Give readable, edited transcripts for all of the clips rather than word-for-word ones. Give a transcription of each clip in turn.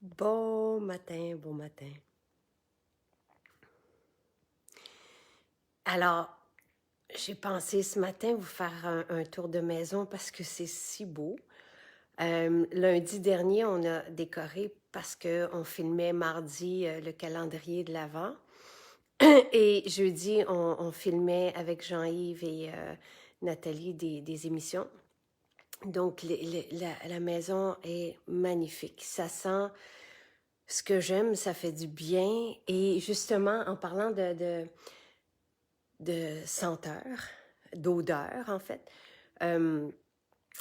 Bon matin, bon matin. Alors, j'ai pensé ce matin vous faire un tour de maison parce que c'est si beau. Lundi dernier, on a décoré parce qu'on filmait mardi le calendrier de l'Avent. Et jeudi, on filmait avec Jean-Yves et Nathalie des émissions. Donc, la maison est magnifique. Ça sent ce que j'aime, ça fait du bien. Et justement, en parlant de senteur, d'odeur en fait. Euh,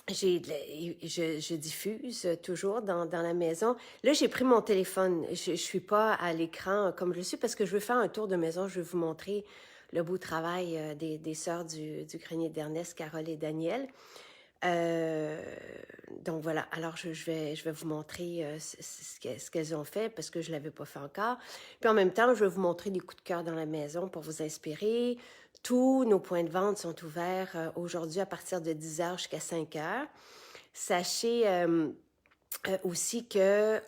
je diffuse toujours dans la maison. Là, j'ai pris mon téléphone. Je suis pas à l'écran comme je suis parce que je veux faire un tour de maison. Je vais vous montrer le beau travail des sœurs du grenier d'Ernest, Carole et Daniel. Euh, donc voilà, alors je vais vous montrer ce qu'elles ont fait parce que je ne l'avais pas fait encore. Puis en même temps, je vais vous montrer des coups de cœur dans la maison pour vous inspirer. Tous nos points de vente sont ouverts aujourd'hui à partir de 10h jusqu'à 5h. Sachez aussi que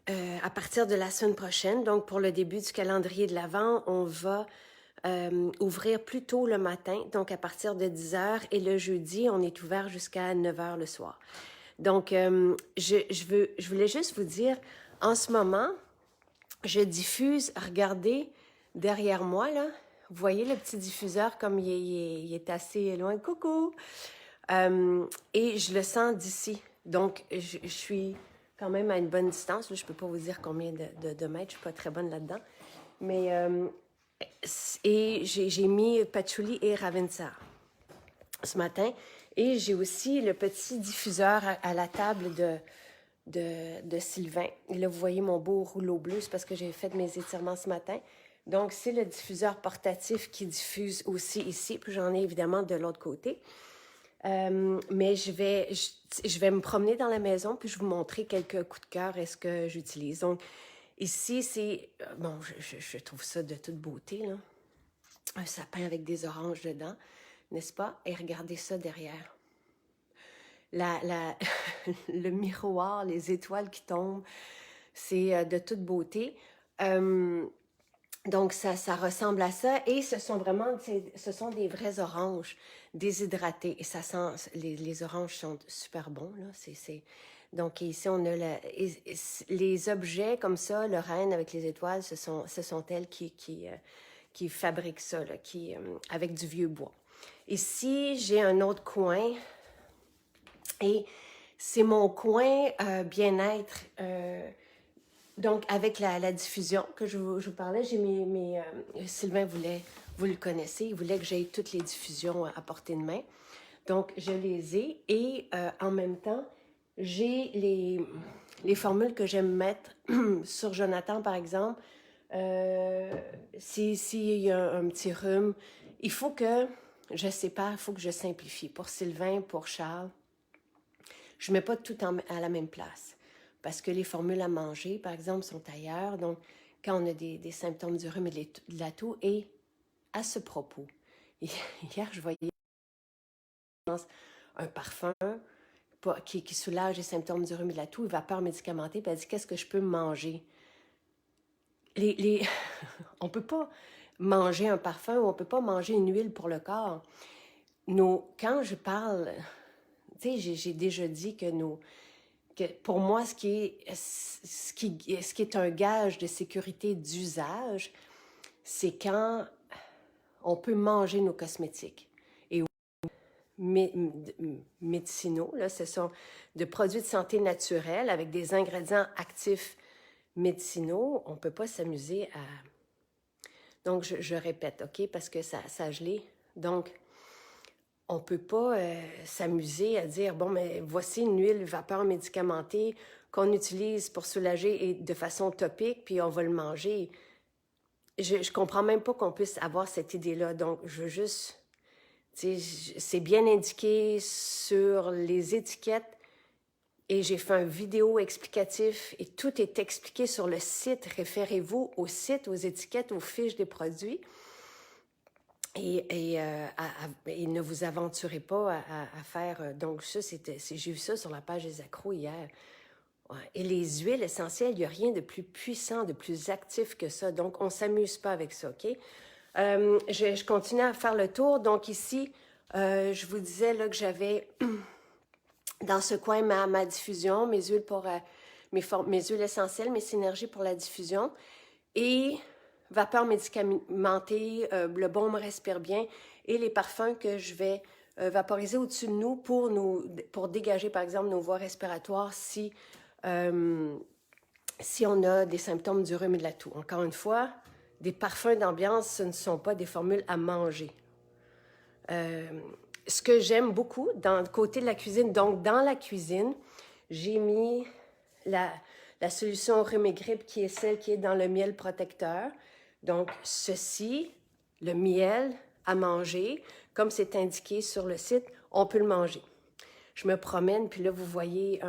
à partir de la semaine prochaine, donc pour le début du calendrier de l'Avent, on va ouvrir plus tôt le matin, donc à partir de 10h, et le jeudi, on est ouvert jusqu'à 9h le soir. Donc, je voulais juste vous dire, en ce moment, je diffuse, regardez, derrière moi, là, vous voyez le petit diffuseur comme il est assez loin, coucou, et je le sens d'ici. Donc, je suis quand même à une bonne distance, là, je ne peux pas vous dire combien de mètres, je ne suis pas très bonne là-dedans, mais et j'ai mis patchouli et ravensar ce matin. Et j'ai aussi le petit diffuseur à la table de Sylvain. Et là, vous voyez mon beau rouleau bleu, c'est parce que j'ai fait mes étirements ce matin. Donc, c'est le diffuseur portatif qui diffuse aussi ici. Puis j'en ai évidemment de l'autre côté. Mais je vais me promener dans la maison puis je vais vous montrer quelques coups de cœur et ce que j'utilise. Donc, ici, c'est... bon, je trouve ça de toute beauté, là. Un sapin avec des oranges dedans, n'est-ce pas? Et regardez ça derrière. La, le miroir, les étoiles qui tombent, c'est de toute beauté. Euh, donc, ça ressemble à ça. Et ce sont vraiment, ce sont des vrais oranges déshydratés. Et ça sent, les oranges sont super bons, là. Donc, ici, on a les objets comme ça, le renne avec les étoiles, ce sont elles qui fabriquent ça, là, avec du vieux bois. Ici, j'ai un autre coin et c'est mon coin bien-être. Donc, avec la diffusion que je vous parlais, j'ai Sylvain voulait, vous le connaissez, il voulait que j'aie toutes les diffusions à portée de main. Donc, je les ai et en même temps, j'ai les formules que j'aime mettre sur Jonathan, par exemple. S'il y a un petit rhume, il faut que je sépare, il faut que je simplifie. Pour Sylvain, pour Charles, je ne mets pas tout à la même place. Parce que les formules à manger, par exemple, sont ailleurs. Donc, quand on a des symptômes du rhume et de la toux, et à ce propos, hier, je voyais un parfum qui soulage les symptômes du rhume et de la toux, une vapeur médicamentée, puis elle dit, qu'est-ce que je peux manger? On ne peut pas manger un parfum ou on ne peut pas manger une huile pour le corps. Quand je parle, tu sais, j'ai déjà dit que pour moi, ce qui est un gage de sécurité d'usage, c'est quand on peut manger nos cosmétiques. Et médicinaux, là, ce sont de produits de santé naturels avec des ingrédients actifs médicinaux. On ne peut pas s'amuser à... Donc, je répète, OK, parce que ça a gelé. Donc, on ne peut pas s'amuser à dire, bon, mais voici une huile vapeur médicamentée qu'on utilise pour soulager et de façon topique, puis on va le manger. Je ne comprends même pas qu'on puisse avoir cette idée-là. Donc, je veux juste... C'est bien indiqué sur les étiquettes et j'ai fait un vidéo explicatif et tout est expliqué sur le site. Référez-vous au site, aux étiquettes, aux fiches des produits. Et ne vous aventurez pas à faire... donc ça, j'ai vu ça sur la page des accros hier. Ouais. Et les huiles essentielles, il n'y a rien de plus puissant, de plus actif que ça. Donc, on ne s'amuse pas avec ça, OK? Je continue à faire le tour. Donc, ici, je vous disais là, que j'avais dans ce coin ma diffusion, mes huiles pour mes huiles essentielles, mes synergies pour la diffusion. Et vapeur médicamentée, le baume respire bien et les parfums que je vais vaporiser au-dessus de nous pour dégager, par exemple, nos voies respiratoires si on a des symptômes du rhume et de la toux. Encore une fois, des parfums d'ambiance, ce ne sont pas des formules à manger. Ce que j'aime beaucoup dans le côté de la cuisine, donc dans la cuisine, j'ai mis la solution rhume et grippe qui est celle qui est dans le miel protecteur. Donc, ceci, le miel à manger, comme c'est indiqué sur le site, on peut le manger. Je me promène, puis là, vous voyez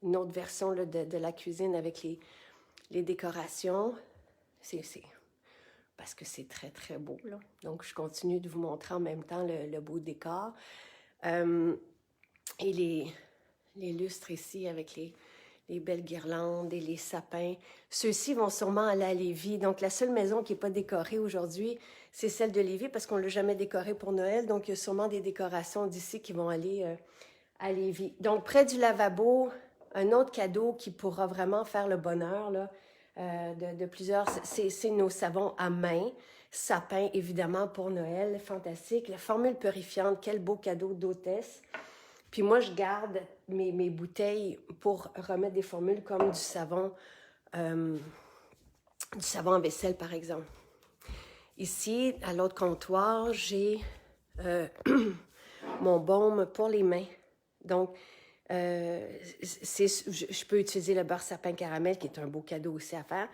une autre version là, de la cuisine avec les décorations. C'est parce que c'est très, très beau, là. Donc, je continue de vous montrer en même temps le beau décor. Et les lustres ici avec les belles guirlandes et les sapins. Ceux-ci vont sûrement aller à Lévis. Donc, la seule maison qui n'est pas décorée aujourd'hui, c'est celle de Lévis parce qu'on ne l'a jamais décorée pour Noël. Donc, il y a sûrement des décorations d'ici qui vont aller à Lévis. Donc, près du lavabo, un autre cadeau qui pourra vraiment faire le bonheur là, de plusieurs, c'est nos savons à main. Sapin, évidemment, pour Noël. Fantastique. La formule purifiante, quel beau cadeau d'hôtesse. Puis moi, je garde mes bouteilles pour remettre des formules comme du savon en vaisselle, par exemple. Ici, à l'autre comptoir, j'ai mon baume pour les mains. Donc, je peux utiliser le beurre sapin caramel, qui est un beau cadeau aussi à faire,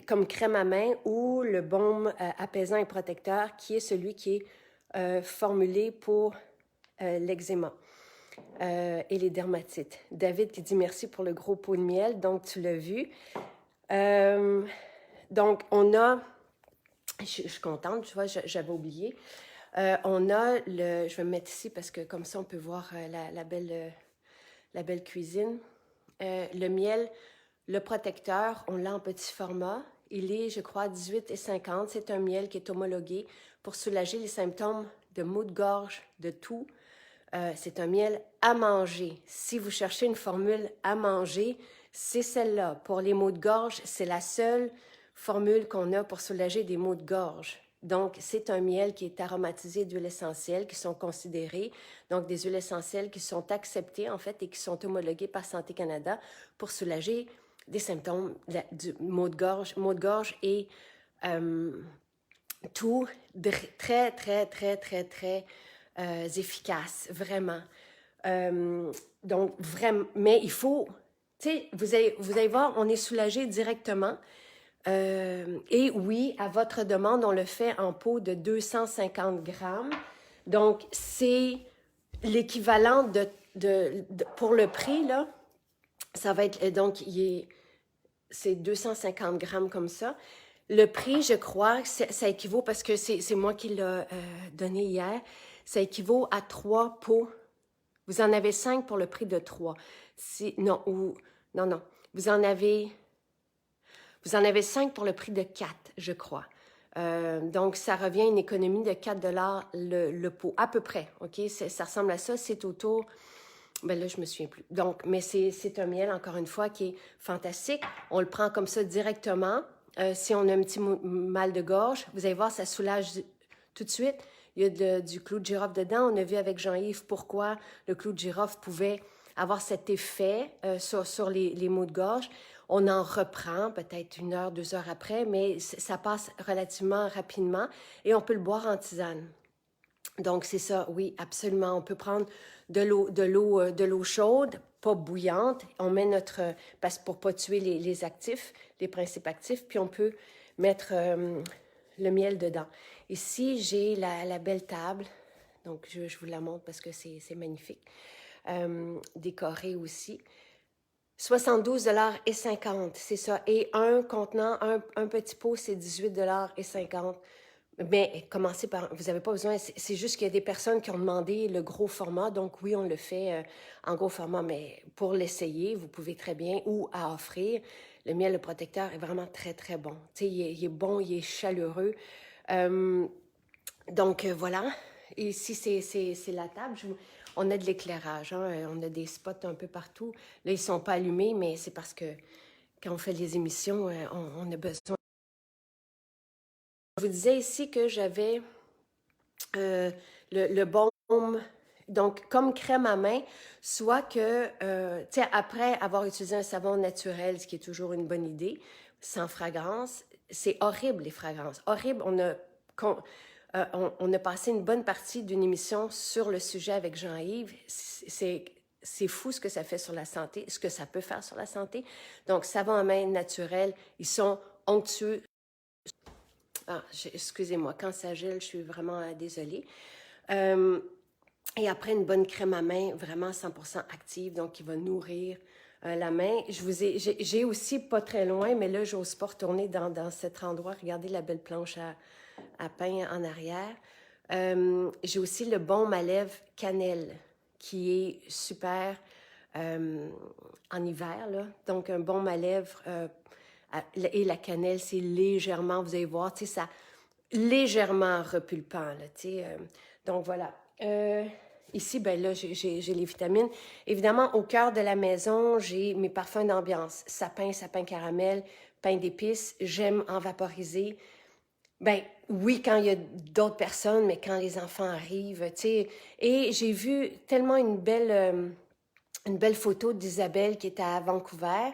comme crème à main, ou le baume apaisant et protecteur, qui est celui qui est formulé pour l'eczéma et les dermatites. David qui dit merci pour le gros pot de miel, donc tu l'as vu. Donc, on a, je suis contente, tu vois, j'avais oublié. On a je vais me mettre ici parce que comme ça, on peut voir la belle cuisine. Le miel, le protecteur, on l'a en petit format. Il est, je crois, 18,50 $. C'est un miel qui est homologué pour soulager les symptômes de maux de gorge, de toux. C'est un miel à manger. Si vous cherchez une formule à manger, c'est celle-là. Pour les maux de gorge, c'est la seule formule qu'on a pour soulager des maux de gorge. Donc, c'est un miel qui est aromatisé d'huiles essentielles qui sont considérées, donc des huiles essentielles qui sont acceptées, en fait, et qui sont homologuées par Santé Canada pour soulager des symptômes du maux de gorge et tout très, très, très, très, très efficace, vraiment. Donc, vraiment, mais il faut, tu sais, vous allez voir, on est soulagé directement. Et oui, à votre demande, on le fait en pot de 250 grammes. Donc, c'est l'équivalent pour le prix, là, ça va être, donc, c'est 250 grammes comme ça. Le prix, je crois, ça équivaut, parce que c'est moi qui l'ai donné hier, ça équivaut à 3 pots. Vous en avez 5 pour le prix de 3. Non. Vous en avez 5 pour le prix de 4, je crois. Donc, ça revient à une économie de 4 $ le pot, à peu près. OK? Ça ressemble à ça. C'est autour... Ben là, je me souviens plus. Donc, mais c'est un miel, encore une fois, qui est fantastique. On le prend comme ça directement. Si on a un petit mal de gorge, vous allez voir, ça soulage tout de suite. Il y a du clou de girofle dedans. On a vu avec Jean-Yves pourquoi le clou de girofle pouvait avoir cet effet sur les maux de gorge. On en reprend peut-être 1 heure, 2 heures après, mais ça passe relativement rapidement et on peut le boire en tisane. Donc, c'est ça, oui, absolument. On peut prendre de l'eau chaude, pas bouillante. On met pour pas tuer les actifs, les principes actifs, puis on peut mettre le miel dedans. Ici, j'ai la belle table. Donc, je vous la montre parce que c'est magnifique. Décorée aussi. 72,50 $, c'est ça. Et un contenant, un petit pot, c'est 18,50 $ Mais commencez par, vous n'avez pas besoin, c'est juste qu'il y a des personnes qui ont demandé le gros format, donc oui, on le fait en gros format, mais pour l'essayer, vous pouvez très bien, ou à offrir, le miel, le protecteur est vraiment très, très bon. Tu sais, il est bon, il est chaleureux. Euh, donc, voilà. Et ici, c'est la table. On a de l'éclairage, hein, on a des spots un peu partout. Là, ils ne sont pas allumés, mais c'est parce que quand on fait les émissions, on a besoin. Je vous disais ici que j'avais euh, le baume, donc comme crème à main, soit que, tu sais, après avoir utilisé un savon naturel, ce qui est toujours une bonne idée, sans fragrance, c'est horrible les fragrances, horrible. On a passé une bonne partie d'une émission sur le sujet avec Jean-Yves. C'est fou ce que ça fait sur la santé, ce que ça peut faire sur la santé. Donc, savon à main naturel, ils sont onctueux. Ah, excusez-moi, quand ça gèle, je suis vraiment désolée. Euh, et après, une bonne crème à main, vraiment 100% active, donc qui va nourrir la main. J'ai aussi pas très loin, mais là, j'ose pas retourner dans cet endroit. Regardez la belle planche à pain en arrière. J'ai aussi le baume à lèvres cannelle, qui est super en hiver, là. Donc, un baume à lèvres et la cannelle, c'est légèrement, vous allez voir, tu sais, ça légèrement repulpant, là, tu sais. Donc, voilà. Ici, ben là, j'ai les vitamines. Évidemment, au cœur de la maison, j'ai mes parfums d'ambiance. Sapin caramel, pain d'épices. J'aime en vaporiser. Ben oui, quand il y a d'autres personnes, mais quand les enfants arrivent, tu sais. Et j'ai vu tellement une belle photo d'Isabelle qui est à Vancouver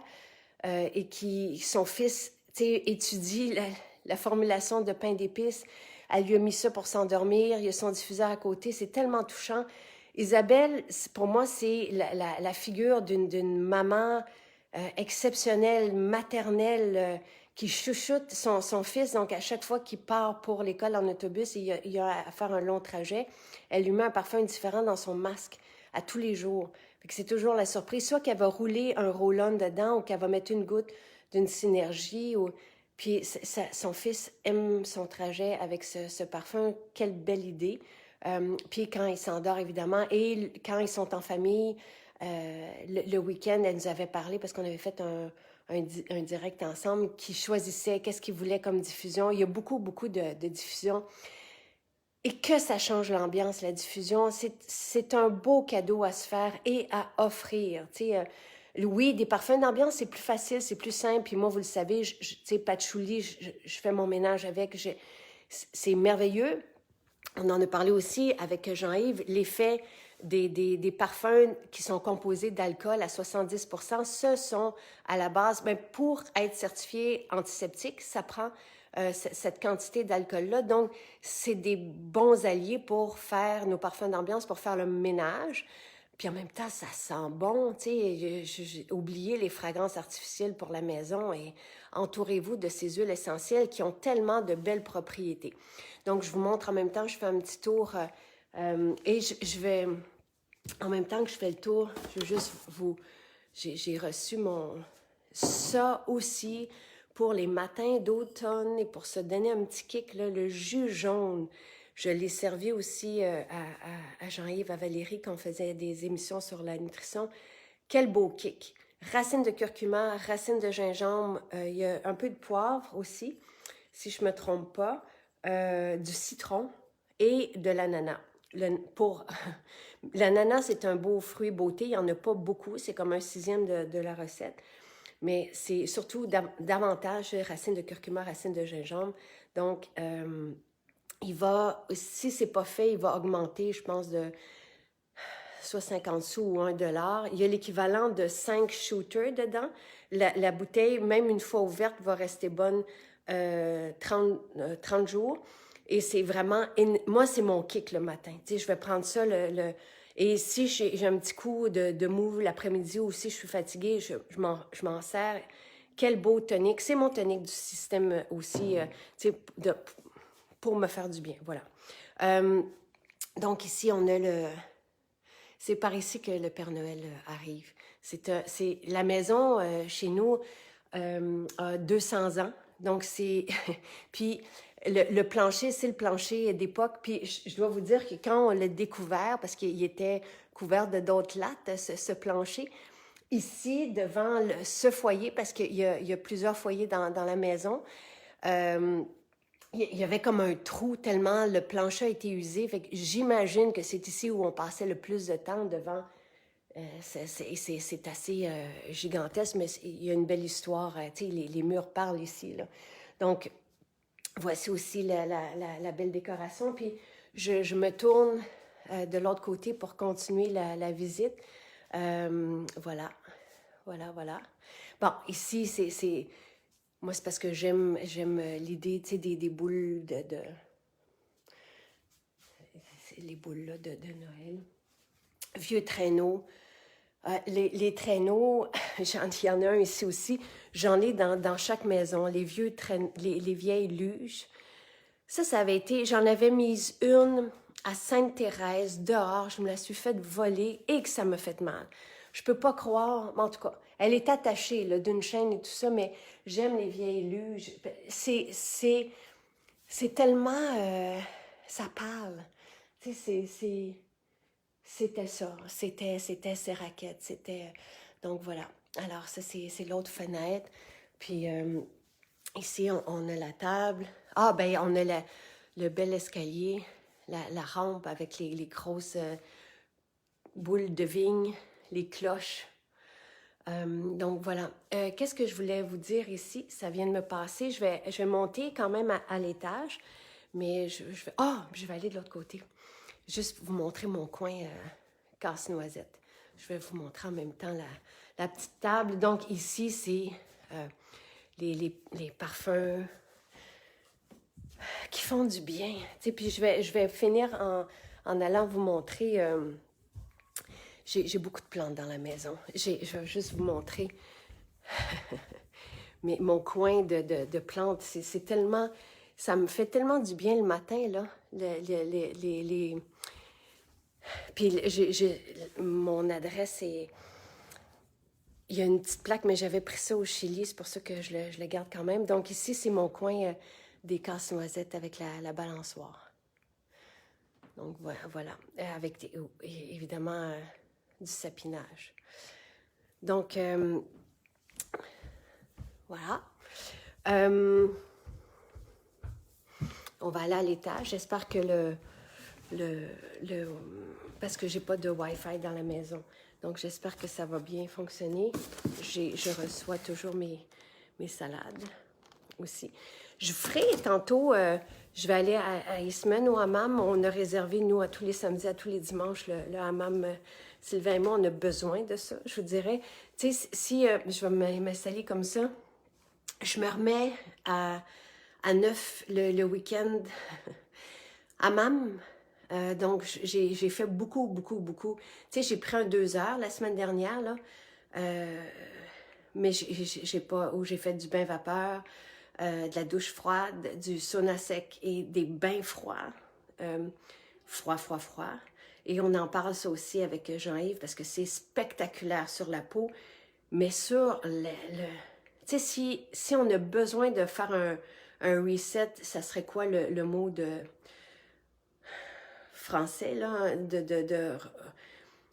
et qui, son fils, tu sais, étudie la formulation de pain d'épices. Elle lui a mis ça pour s'endormir. Il y a son diffuseur à côté. C'est tellement touchant. Isabelle, pour moi, c'est la figure d'une maman exceptionnelle, maternelle, qui chouchoute son fils. Donc, à chaque fois qu'il part pour l'école en autobus, il a à faire un long trajet. Elle lui met un parfum différent dans son masque à tous les jours. Fait que c'est toujours la surprise. Soit qu'elle va rouler un roll-on dedans ou qu'elle va mettre une goutte d'une synergie. Puis son fils aime son trajet avec ce parfum. Quelle belle idée. Puis quand il s'endort, évidemment, et quand ils sont en famille, le week-end, elle nous avait parlé parce qu'on avait fait un direct ensemble qui choisissait qu'est-ce qu'il voulait comme diffusion. Il y a beaucoup, beaucoup de diffusions. Et que ça change l'ambiance, la diffusion. C'est un beau cadeau à se faire et à offrir. Tu sais, oui, des parfums d'ambiance, c'est plus facile, c'est plus simple. Puis moi, vous le savez, tu sais, patchouli, je fais mon ménage avec. C'est merveilleux. On en a parlé aussi avec Jean-Yves, l'effet des parfums qui sont composés d'alcool à 70%, ce sont à la base, ben, pour être certifié antiseptique, ça prend cette quantité d'alcool-là. Donc, c'est des bons alliés pour faire nos parfums d'ambiance, pour faire le ménage. Puis en même temps, ça sent bon, tu sais. J'ai oublié les fragrances artificielles pour la maison et entourez-vous de ces huiles essentielles qui ont tellement de belles propriétés. Donc, je vous montre en même temps, je fais un petit tour et je vais, en même temps que je fais le tour, je veux juste vous, j'ai reçu ça aussi pour les matins d'automne et pour se donner un petit kick, là, le jus jaune. Je l'ai servi aussi à Jean-Yves, à Valérie, quand on faisait des émissions sur la nutrition. Quel beau kick! Racines de curcuma, racines de gingembre, il y a un peu de poivre aussi, si je ne me trompe pas, du citron et de l'ananas. L'ananas, c'est un beau fruit beauté, il n'y en a pas beaucoup, c'est comme un sixième de la recette. Mais c'est surtout davantage racines de curcuma, racines de gingembre. Donc, il va, si c'est pas fait, il va augmenter, je pense, de soit 50 sous ou 1 $. Il y a l'équivalent de 5 shooters dedans. La bouteille, même une fois ouverte, va rester bonne 30 jours. Et c'est vraiment... Moi, c'est mon kick le matin. Tu sais, je vais prendre ça, et si j'ai un petit coup de mou l'après-midi ou si je suis fatiguée, je m'en sers. Quel beau tonique. C'est mon tonique du système aussi, tu sais, pour me faire du bien. Voilà. Donc ici, on a c'est par ici que le Père Noël arrive. C'est la maison chez nous a 200 ans. Donc c'est puis Le plancher, c'est le plancher d'époque. Puis je dois vous dire que quand on l'a découvert, parce qu'il était couvert de d'autres lattes, ce plancher, ici, devant ce foyer, parce qu'il y a plusieurs foyers dans la maison, euh, il y avait comme un trou tellement le plancher a été usé. Fait que j'imagine que c'est ici où on passait le plus de temps devant. C'est assez gigantesque, mais il y a une belle histoire. Tu sais, les murs parlent ici, là. Donc, voici aussi la belle décoration. Puis, je me tourne de l'autre côté pour continuer la visite. Voilà, voilà. Bon, ici, moi, c'est parce que j'aime l'idée, tu sais, des boules c'est les boules là, de Noël. Vieux traîneaux. Les traîneaux, il y en a un ici aussi. J'en ai dans chaque maison. Les vieux les vieilles luges. Ça avait été... J'en avais mise une à Sainte-Thérèse, dehors. Je me la suis faite voler et que ça m'a fait mal. Je peux pas croire... En tout cas, elle est attachée là, d'une chaîne et tout ça, mais j'aime les vieilles luges. C'est tellement... ça parle. Tu sais, c'était ça. C'était ces raquettes. C'était... Donc, voilà. Alors, ça, c'est l'autre fenêtre. Puis, ici, on a la table. Ah, ben, on a le bel escalier, la rampe avec les grosses boules de vigne, les cloches. Donc, voilà. Qu'est-ce que je voulais vous dire ici? Ça vient de me passer. Je vais monter quand même à l'étage, mais je vais aller de l'autre côté. Juste vous montrer mon coin casse-noisette. Je vais vous montrer en même temps la petite table. Donc, ici, c'est les parfums qui font du bien. Tu sais, puis je vais finir en allant vous montrer. J'ai beaucoup de plantes dans la maison. Je vais juste vous montrer mon coin de plantes. C'est tellement... Ça me fait tellement du bien le matin, là. Puis mon adresse est... Il y a une petite plaque, mais j'avais pris ça au Chili, c'est pour ça que je le garde quand même. Donc ici, c'est mon coin des casse-noisettes avec la balançoire. Donc voilà. Avec évidemment du sapinage. Donc voilà. On va aller à l'étage. J'espère que parce que j'ai pas de Wi-Fi dans la maison. Donc, j'espère que ça va bien fonctionner. Je reçois toujours mes salades aussi. Je ferai tantôt, je vais aller à Eastman au hammam. On a réservé, nous, à tous les samedis, à tous les dimanches, le hammam. Sylvain et moi, on a besoin de ça, je vous dirais. Tu sais, si je vais m'installer comme ça, je me remets à 9 le week-end hammam. Donc, j'ai fait beaucoup. Tu sais, j'ai pris un 2 heures la semaine dernière, là. Mais j'ai pas... Où j'ai fait du bain vapeur, de la douche froide, du sauna sec et des bains froids. Froid. Et on en parle ça aussi avec Jean-Yves parce que c'est spectaculaire sur la peau. Mais sur tu sais, si on a besoin de faire un reset, ça serait quoi le mot de français, là, de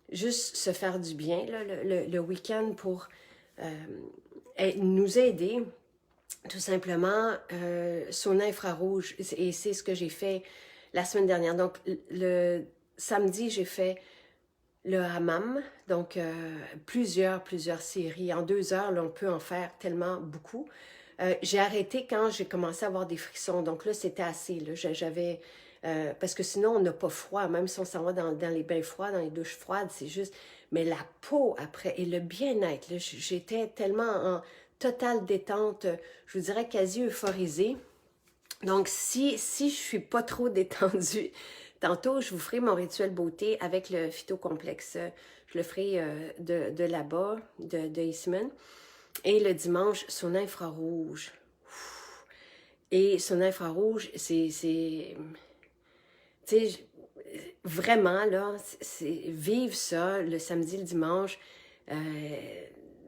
juste se faire du bien, là, le week-end pour nous aider, tout simplement, sauna infrarouge. Et c'est ce que j'ai fait la semaine dernière. Donc, le samedi, j'ai fait le hammam, donc plusieurs séries. En 2 heures, là, on peut en faire tellement beaucoup. J'ai arrêté quand j'ai commencé à avoir des frissons. Donc là, c'était assez. J'avais... parce que sinon, on n'a pas froid. Même si on s'en va dans les bains froids, dans les douches froides, c'est juste... Mais la peau, après, et le bien-être, j'étais tellement en totale détente, je vous dirais quasi euphorisée. Donc, si je suis pas trop détendue, tantôt, je vous ferai mon rituel beauté avec le phytocomplexe. Je le ferai de là-bas, de Eastman. Et le dimanche, son infrarouge. Et son infrarouge, c'est tu sais, vraiment, là, c'est vivre ça le samedi, le dimanche. Tu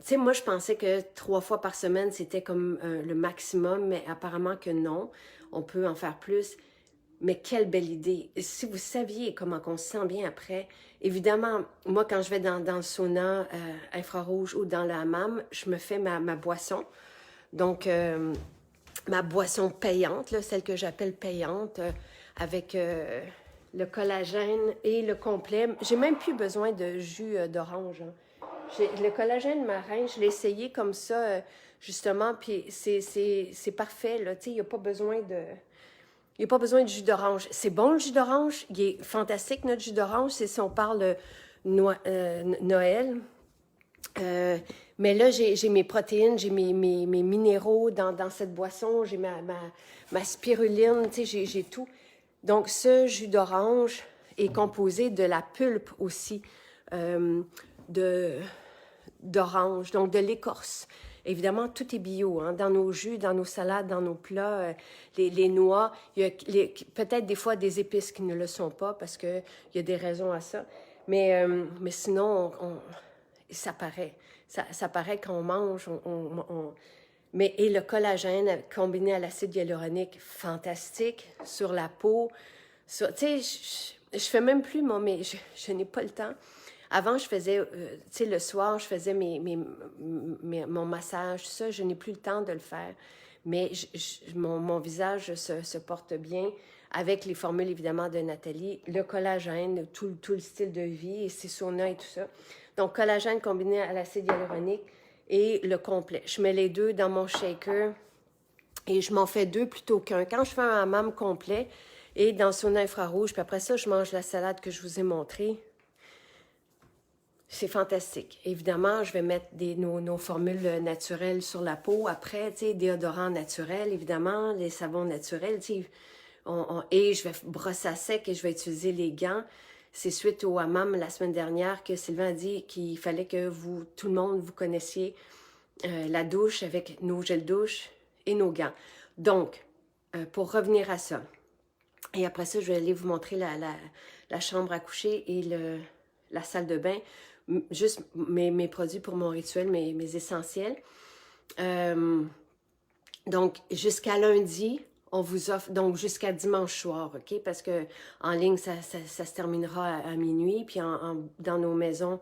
sais, moi, je pensais que 3 fois par semaine, c'était comme le maximum, mais apparemment que non. on peut en faire plus. Mais quelle belle idée! Si vous saviez comment on se sent bien après, évidemment, moi, quand je vais dans le sauna infrarouge ou dans le hammam, je me fais ma boisson. Donc, ma boisson payante, là, celle que j'appelle payante, avec le collagène et le complet. J'ai même plus besoin de jus d'orange. Hein. Le collagène marin, je l'ai essayé comme ça, justement, puis c'est parfait, là. Tu sais, il n'y a pas besoin de... Il n'y a pas besoin de jus d'orange. C'est bon, le jus d'orange. Il est fantastique, notre jus d'orange. C'est si on parle Noël. Mais là, j'ai mes protéines, j'ai mes minéraux dans cette boisson. J'ai ma spiruline, tu sais, j'ai tout. Donc, ce jus d'orange est composé de la pulpe aussi d'orange, donc de l'écorce. Évidemment, tout est bio, hein, dans nos jus, dans nos salades, dans nos plats, les noix. Il y a peut-être des fois des épices qui ne le sont pas parce qu'il y a des raisons à ça. Mais sinon, ça paraît. Ça paraît qu'on mange. Et le collagène combiné à l'acide hyaluronique, fantastique, sur la peau. Tu sais, je fais même plus, moi, mais je n'ai pas le temps. Avant, je faisais, tu sais, le soir, je faisais mon massage, tout ça. Je n'ai plus le temps de le faire. Mais mon visage se porte bien avec les formules, évidemment, de Nathalie. Le collagène, tout le style de vie, et ses saunas et tout ça. Donc, collagène combiné à l'acide hyaluronique et le complet. Je mets les deux dans mon shaker et je m'en fais deux plutôt qu'un. Quand je fais un hammam complet et dans le sauna infrarouge, puis après ça, je mange la salade que je vous ai montrée. C'est fantastique. Évidemment, je vais mettre nos formules naturelles sur la peau. Après, tu sais, déodorant naturel, évidemment, les savons naturels, tu sais. Et je vais brosser à sec et je vais utiliser les gants. C'est suite au hammam la semaine dernière que Sylvain a dit qu'il fallait que tout le monde, vous connaissiez la douche avec nos gels douche et nos gants. Donc, pour revenir à ça, et après ça, je vais aller vous montrer la chambre à coucher et la salle de bain. Juste mes produits pour mon rituel, mes essentiels. Donc, jusqu'à lundi, on vous offre, donc jusqu'à dimanche soir, OK? Parce que en ligne, ça se terminera à minuit, puis dans nos maisons,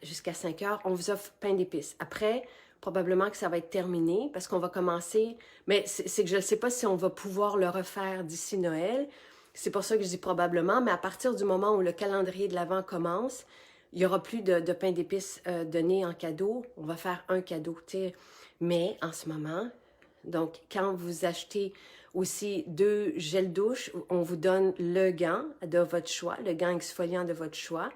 jusqu'à 5 heures, on vous offre pain d'épices. Après, probablement que ça va être terminé, parce qu'on va commencer, mais c'est que je ne sais pas si on va pouvoir le refaire d'ici Noël. C'est pour ça que je dis probablement, mais à partir du moment où le calendrier de l'Avent commence, il n'y aura plus de pain d'épices donné en cadeau. On va faire un cadeau, tu sais. Mais en ce moment, donc quand vous achetez aussi 2 gels douche, on vous donne le gant de votre choix, le gant exfoliant de votre choix.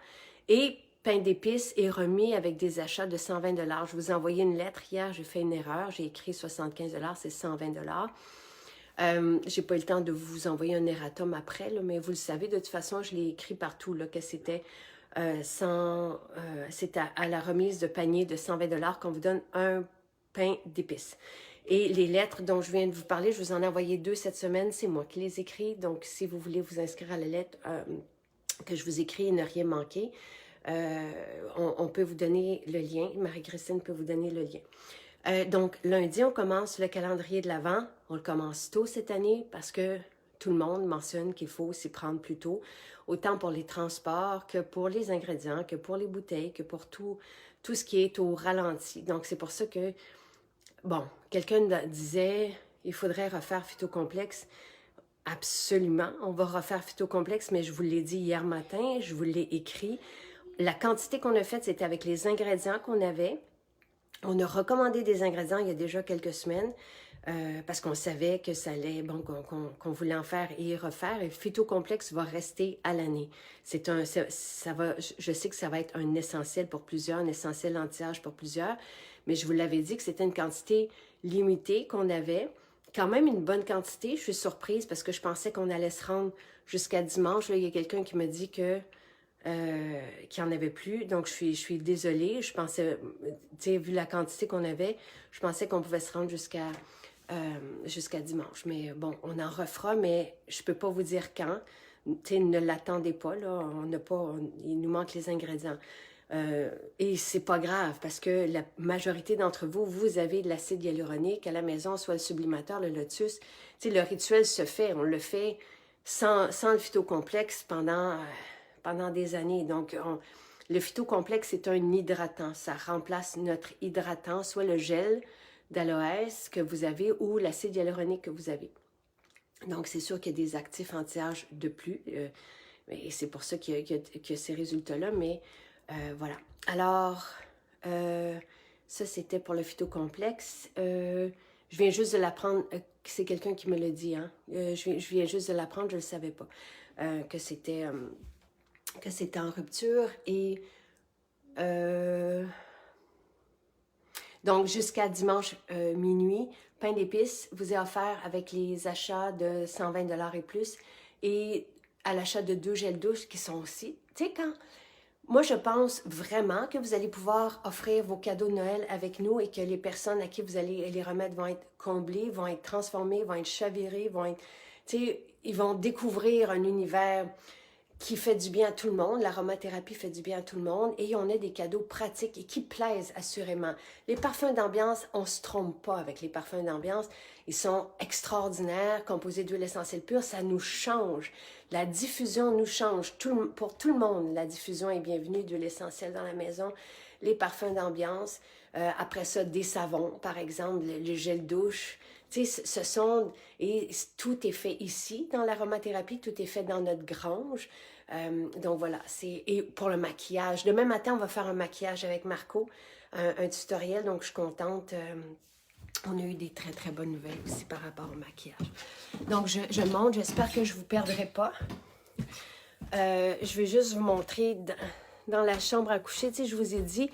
Et pain d'épices est remis avec des achats de 120 $. Je vous ai envoyé une lettre hier, j'ai fait une erreur. J'ai écrit 75 $, c'est 120 $. J'ai pas eu le temps de vous envoyer un erratum après, là, mais vous le savez, de toute façon, je l'ai écrit partout là, que c'était c'est à la remise de panier de 120 $ qu'on vous donne un pain d'épices. Et les lettres dont je viens de vous parler, je vous en ai envoyé 2 cette semaine, c'est moi qui les écris. Donc, si vous voulez vous inscrire à la lettre que je vous écris et ne rien manquer, on peut vous donner le lien. Marie-Christine peut vous donner le lien. Donc, lundi, on commence le calendrier de l'Avent. On le commence tôt cette année parce que tout le monde mentionne qu'il faut s'y prendre plus tôt, autant pour les transports que pour les ingrédients, que pour les bouteilles, que pour tout ce qui est au ralenti. Donc, c'est pour ça que, bon, quelqu'un disait, il faudrait refaire Phytocomplexe. Absolument, on va refaire Phytocomplexe, mais je vous l'ai dit hier matin, je vous l'ai écrit. La quantité qu'on a faite, c'était avec les ingrédients qu'on avait. On a recommandé des ingrédients il y a déjà quelques semaines. Parce qu'on savait que ça allait, bon, qu'on voulait en faire et refaire. Et Phytocomplexe va rester à l'année. Je sais que ça va être un essentiel pour plusieurs, un essentiel anti-âge pour plusieurs, mais je vous l'avais dit que c'était une quantité limitée qu'on avait. Quand même une bonne quantité. Je suis surprise parce que je pensais qu'on allait se rendre jusqu'à dimanche. Là, il y a quelqu'un qui me dit que qu'il n'y en avait plus. Donc, je suis désolée. Je pensais, tu sais, vu la quantité qu'on avait, je pensais qu'on pouvait se rendre jusqu'à dimanche. Mais bon, on en refera, mais je ne peux pas vous dire quand. Tu sais, ne l'attendez pas, là. Il nous manque les ingrédients. Et c'est pas grave parce que la majorité d'entre vous, vous avez de l'acide hyaluronique à la maison, soit le sublimateur, le lotus. Tu sais, le rituel se fait, on le fait sans le phytocomplexe pendant des années. Donc, le phytocomplexe est un hydratant. Ça remplace notre hydratant, soit le gel d'aloès que vous avez ou l'acide hyaluronique que vous avez. Donc, c'est sûr qu'il y a des actifs anti-âge de plus. Et c'est pour ça qu'il y a ces résultats-là. Mais voilà. Alors, ça, c'était pour le phytocomplexe. Je viens juste de l'apprendre. C'est quelqu'un qui me l'a dit. Hein? Je viens juste de l'apprendre. Je ne le savais pas. Que c'était en rupture. Et donc, jusqu'à dimanche minuit, pain d'épices vous est offert avec les achats de 120 $ et plus. Et à l'achat de 2 gels douche qui sont aussi. Tu sais, moi, je pense vraiment que vous allez pouvoir offrir vos cadeaux de Noël avec nous et que les personnes à qui vous allez les remettre vont être comblées, vont être transformées, vont être chavirées, tu sais, ils vont découvrir un univers qui fait du bien à tout le monde. L'aromathérapie fait du bien à tout le monde et on a des cadeaux pratiques et qui plaisent assurément. Les parfums d'ambiance, on ne se trompe pas avec les parfums d'ambiance. Ils sont extraordinaires, composés d'huile essentielle pure, ça nous change. La diffusion nous change. Pour tout le monde, la diffusion est bienvenue d'huile essentielle dans la maison. Les parfums d'ambiance, après ça, des savons, par exemple, le gel douche. Tu sais, et tout est fait ici dans l'aromathérapie, tout est fait dans notre grange. Donc voilà, et pour le maquillage. Demain matin, on va faire un maquillage avec Marco, un tutoriel, donc je suis contente. On a eu des très, très bonnes nouvelles aussi par rapport au maquillage. Donc, je monte, j'espère que je ne vous perdrai pas. Je vais juste vous montrer dans la chambre à coucher, tu sais, je vous ai dit.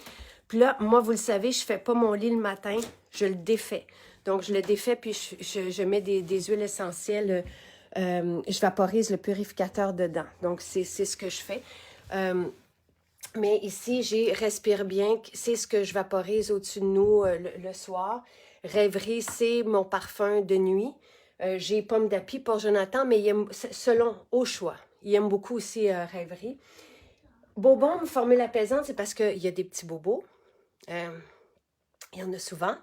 Puis là, moi, vous le savez, je ne fais pas mon lit le matin, je le défais. Donc, je le défais, puis je mets des huiles essentielles. Je vaporise le purificateur dedans. Donc, c'est ce que je fais. Mais ici, j'ai Respire bien. C'est ce que je vaporise au-dessus de nous le soir. Rêverie, c'est mon parfum de nuit. J'ai Pomme d'api pour Jonathan, mais il aime, au choix. Il aime beaucoup aussi Rêverie. Bobon, formule apaisante, c'est parce qu'il y a des petits bobos. Il y en a souvent.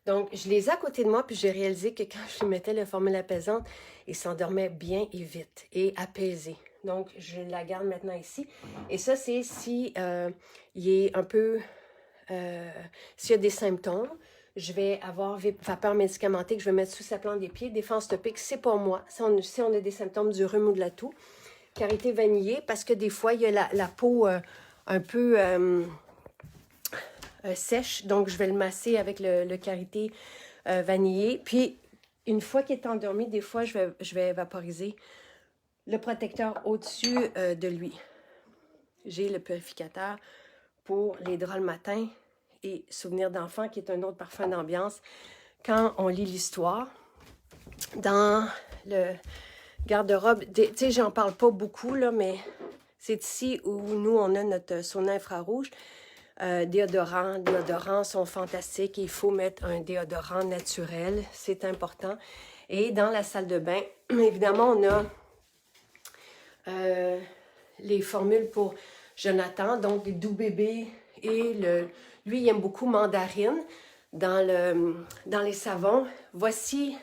Donc, je les ai à côté de moi, puis j'ai réalisé que quand je lui mettais la formule apaisante, il s'endormait bien et vite et apaisé. Donc, je la garde maintenant ici. Et ça, c'est si il est un peu... s'il y a des symptômes, je vais avoir vapeur médicamentée que je vais mettre sous sa plante des pieds. Défense topique, c'est pour moi. Si on a des symptômes du rhume ou de la toux. Karité vanillée, parce que des fois, il y a la peau un peu... sèche, donc je vais le masser avec le karité vanillé. Puis, une fois qu'il est endormi, des fois, je vais vaporiser le protecteur au-dessus de lui. J'ai le purificateur pour les draps le matin et Souvenir d'enfant, qui est un autre parfum d'ambiance. Quand on lit l'histoire, dans le garde-robe, tu sais, j'en parle pas beaucoup, là, mais c'est ici où nous, on a notre sauna infrarouge. Déodorants sont fantastiques. Il faut mettre un déodorant naturel, c'est important. Et dans la salle de bain, évidemment, on a les formules pour Jonathan, donc les doux bébés et lui, il aime beaucoup mandarine dans les savons. Voici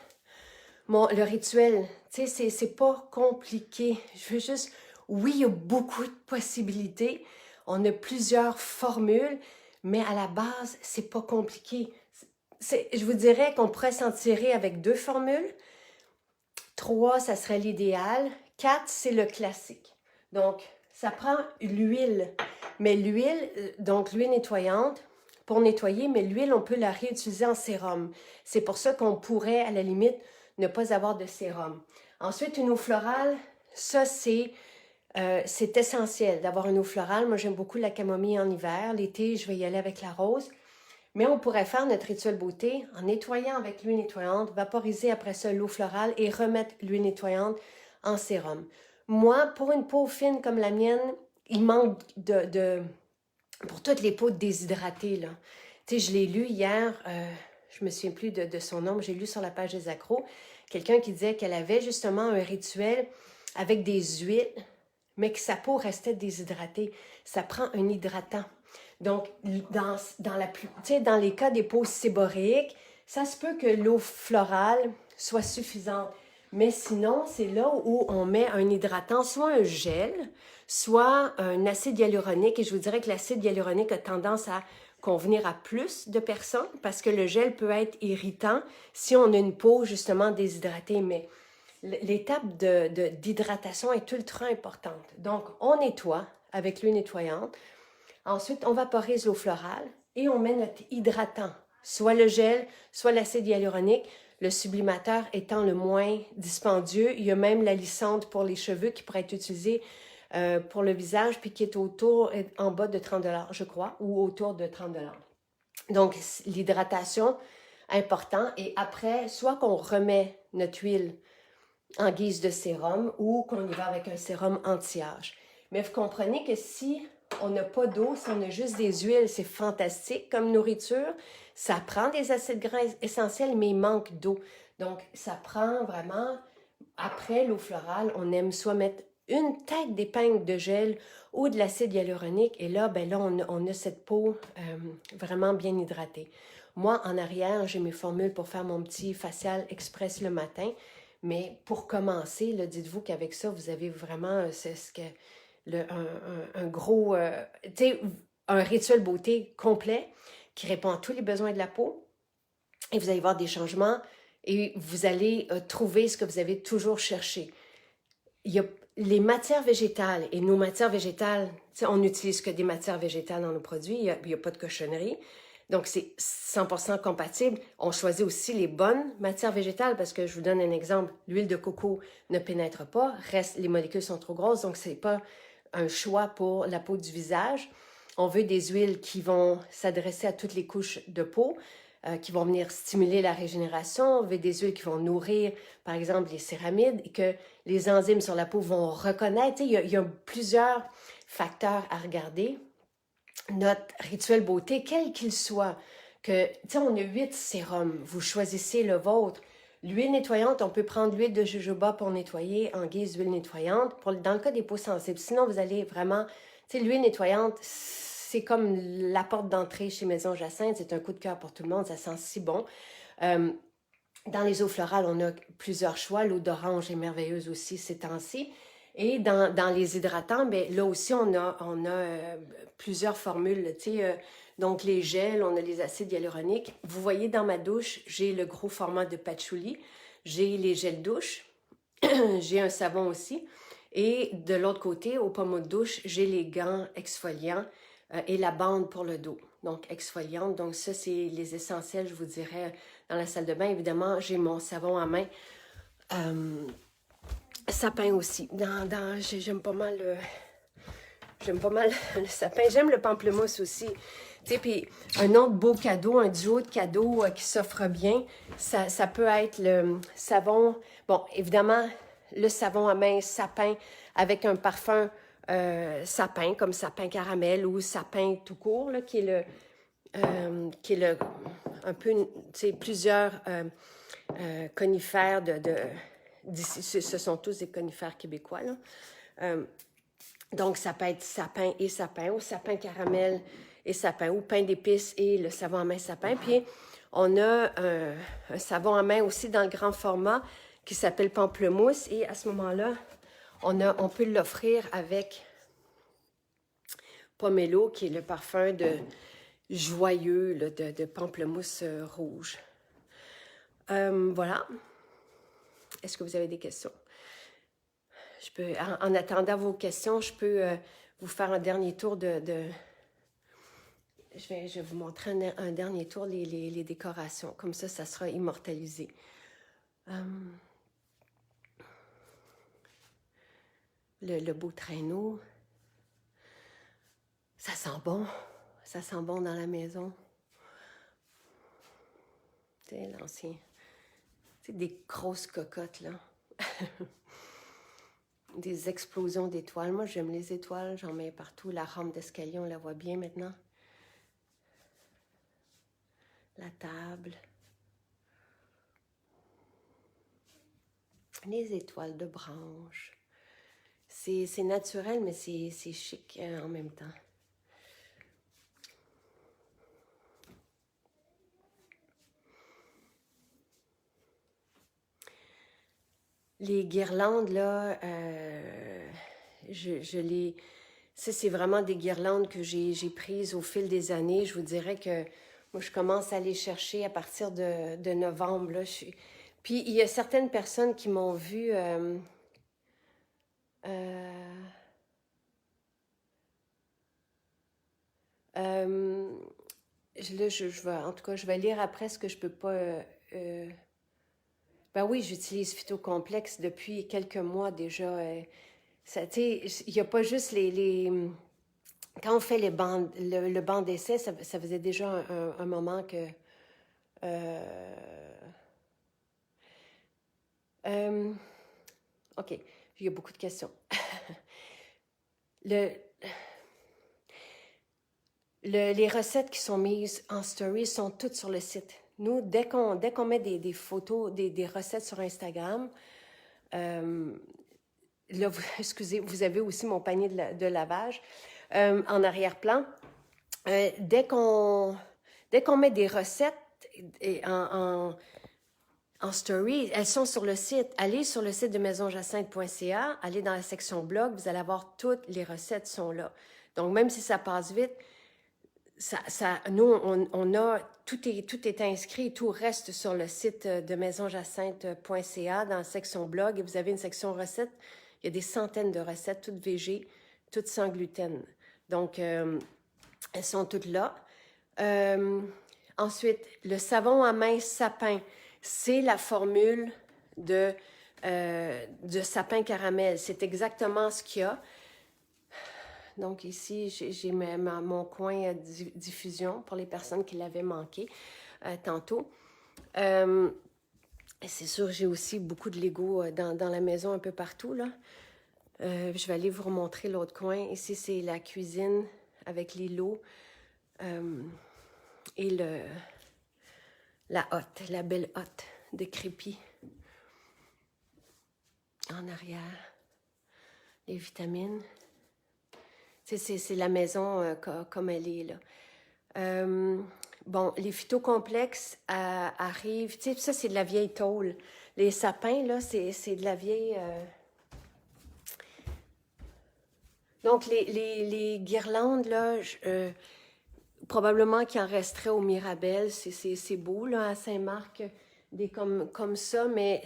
le rituel. Tu sais, c'est pas compliqué. Je veux juste, oui, il y a beaucoup de possibilités. On a plusieurs formules, mais à la base, c'est pas compliqué. Je vous dirais qu'on pourrait s'en tirer avec 2 formules. 3, ça serait l'idéal. 4, c'est le classique. Donc, ça prend l'huile. Mais l'huile, donc l'huile nettoyante, pour nettoyer, mais l'huile, on peut la réutiliser en sérum. C'est pour ça qu'on pourrait, à la limite, ne pas avoir de sérum. Ensuite, une eau florale, ça, c'est essentiel d'avoir une eau florale. Moi, j'aime beaucoup la camomille en hiver. L'été, je vais y aller avec la rose. Mais on pourrait faire notre rituel beauté en nettoyant avec l'huile nettoyante, vaporiser après ça l'eau florale et remettre l'huile nettoyante en sérum. Moi, pour une peau fine comme la mienne, il manque pour toutes les peaux déshydratées, là. Tu sais, je l'ai lu hier, je me souviens plus de son nom, mais j'ai lu sur la page des accros, quelqu'un qui disait qu'elle avait justement un rituel avec des huiles, mais que sa peau restait déshydratée. Ça prend un hydratant. Donc, dans les cas des peaux séboréiques, ça se peut que l'eau florale soit suffisante. Mais sinon, c'est là où on met un hydratant, soit un gel, soit un acide hyaluronique. Et je vous dirais que l'acide hyaluronique a tendance à convenir à plus de personnes parce que le gel peut être irritant si on a une peau justement déshydratée. Mais l'étape d'hydratation est ultra importante. Donc, on nettoie avec l'eau nettoyante. Ensuite, on vaporise l'eau florale et on met notre hydratant, soit le gel, soit l'acide hyaluronique, le sublimateur étant le moins dispendieux. Il y a même la lissante pour les cheveux qui pourrait être utilisée pour le visage, puis qui est en bas de 30 $, je crois, ou autour de 30 $. Donc, l'hydratation, important. Et après, soit qu'on remet notre huile en guise de sérum ou qu'on y va avec un sérum anti-âge. Mais vous comprenez que si on n'a pas d'eau, si on a juste des huiles, c'est fantastique comme nourriture. Ça prend des acides gras essentiels, mais il manque d'eau. Donc, ça prend vraiment, après l'eau florale, on aime soit mettre une tête d'épingle de gel ou de l'acide hyaluronique. Et là, on a cette peau vraiment bien hydratée. Moi, en arrière, j'ai mes formules pour faire mon petit facial express le matin. Mais pour commencer, dites-vous qu'avec ça, vous avez vraiment un gros, tu sais, un rituel beauté complet qui répond à tous les besoins de la peau. Et vous allez voir des changements et vous allez trouver ce que vous avez toujours cherché. Il y a les matières végétales et nos matières végétales, on n'utilise que des matières végétales dans nos produits, il n'y a pas de cochonnerie. Donc, c'est 100% compatible. On choisit aussi les bonnes matières végétales parce que je vous donne un exemple. L'huile de coco ne pénètre pas, les molécules sont trop grosses, donc ce n'est pas un choix pour la peau du visage. On veut des huiles qui vont s'adresser à toutes les couches de peau, qui vont venir stimuler la régénération. On veut des huiles qui vont nourrir, par exemple, les céramides et que les enzymes sur la peau vont reconnaître. Il y a plusieurs facteurs à regarder. Notre rituel beauté, quel qu'il soit, on a 8 sérums, vous choisissez le vôtre. L'huile nettoyante, on peut prendre l'huile de jojoba pour nettoyer en guise d'huile nettoyante, dans le cas des peaux sensibles. Sinon, vous allez vraiment, l'huile nettoyante, c'est comme la porte d'entrée chez Maison Jacinthe, c'est un coup de cœur pour tout le monde, ça sent si bon. Dans les eaux florales, on a plusieurs choix. L'eau d'orange est merveilleuse aussi ces temps-ci. Et dans les hydratants, bien, là aussi, on a plusieurs formules. Donc, les gels, on a les acides hyaluroniques. Vous voyez, dans ma douche, j'ai le gros format de patchouli. J'ai les gels douche. J'ai un savon aussi. Et de l'autre côté, au pommeau de douche, j'ai les gants exfoliants et la bande pour le dos. Donc, exfoliante. Donc, ça, c'est les essentiels, je vous dirais, dans la salle de bain. Évidemment, j'ai mon savon à main. Sapin aussi. J'aime pas mal le sapin. J'aime le pamplemousse aussi. Puis un autre beau cadeau, un duo de cadeaux qui s'offre bien, ça peut être le savon. Bon, évidemment, le savon à main sapin avec un parfum sapin, comme sapin caramel ou sapin tout court, là, qui est un peu, plusieurs conifères d'ici, ce sont tous des conifères québécois, là. Donc, ça peut être sapin et sapin, ou sapin caramel et sapin, ou pain d'épices et le savon à main sapin. Puis, on a un savon à main aussi dans le grand format qui s'appelle pamplemousse. Et à ce moment-là, on peut l'offrir avec pomelo, qui est le parfum joyeux là, de pamplemousse rouge. Voilà. Est-ce que vous avez des questions? Je peux, en attendant vos questions, je peux vous faire un dernier tour je vais vous montrer un dernier tour les décorations. Comme ça sera immortalisé. Le beau traîneau. Ça sent bon. Ça sent bon dans la maison. C'est l'ancien. C'est des grosses cocottes, là. Des explosions d'étoiles. Moi, j'aime les étoiles. J'en mets partout. La rampe d'escalier, on la voit bien maintenant. La table. Les étoiles de branche. C'est naturel, mais c'est chic en même temps. les guirlandes, là, je les... Ça, c'est vraiment des guirlandes que j'ai prises au fil des années. Je vous dirais que moi, je commence à les chercher à partir de novembre. Là. Puis, il y a certaines personnes qui m'ont vu... euh, euh, là, je vais, en tout cas, je vais lire après ce que je peux pas... ben oui, j'utilise Phytocomplexe depuis quelques mois déjà. Ça, il n'y a pas juste quand on fait le banc d'essai, ça faisait déjà un moment que... euh, euh, OK, il y a beaucoup de questions. le, les recettes qui sont mises en story sont toutes sur le site. Nous, dès qu'on met des photos, des recettes sur Instagram, là, excusez, vous avez aussi mon panier de lavage en arrière-plan. Dès qu'on met des recettes en story, elles sont sur le site. Allez sur le site de maisonjacinthe.ca, allez dans la section blog, vous allez avoir toutes les recettes sont là. Donc, même si ça passe vite, nous, on a, tout est inscrit, tout reste sur le site de maisonjacinthe.ca dans la section blog et vous avez une section recettes. Il y a des centaines de recettes, toutes végé, toutes sans gluten. Donc, elles sont toutes là. Ensuite, le savon à main sapin, c'est la formule de sapin caramel. C'est exactement ce qu'il y a. Donc ici, j'ai mon coin diffusion pour les personnes qui l'avaient manqué tantôt. C'est sûr, j'ai aussi beaucoup de Lego dans la maison un peu partout, là. Je vais aller vous remontrer l'autre coin. Ici, c'est la cuisine avec les lots et la hotte, la belle hotte de crépi. En arrière, les vitamines. C'est la maison comme elle est, là. Bon, les phytocomplexes arrivent... Tu sais, ça, c'est de la vieille tôle. Les sapins, là, c'est de la vieille... Donc, les guirlandes, là, probablement qu'il en resterait au Mirabel. C'est beau, là, à Saint-Marc, des comme ça, mais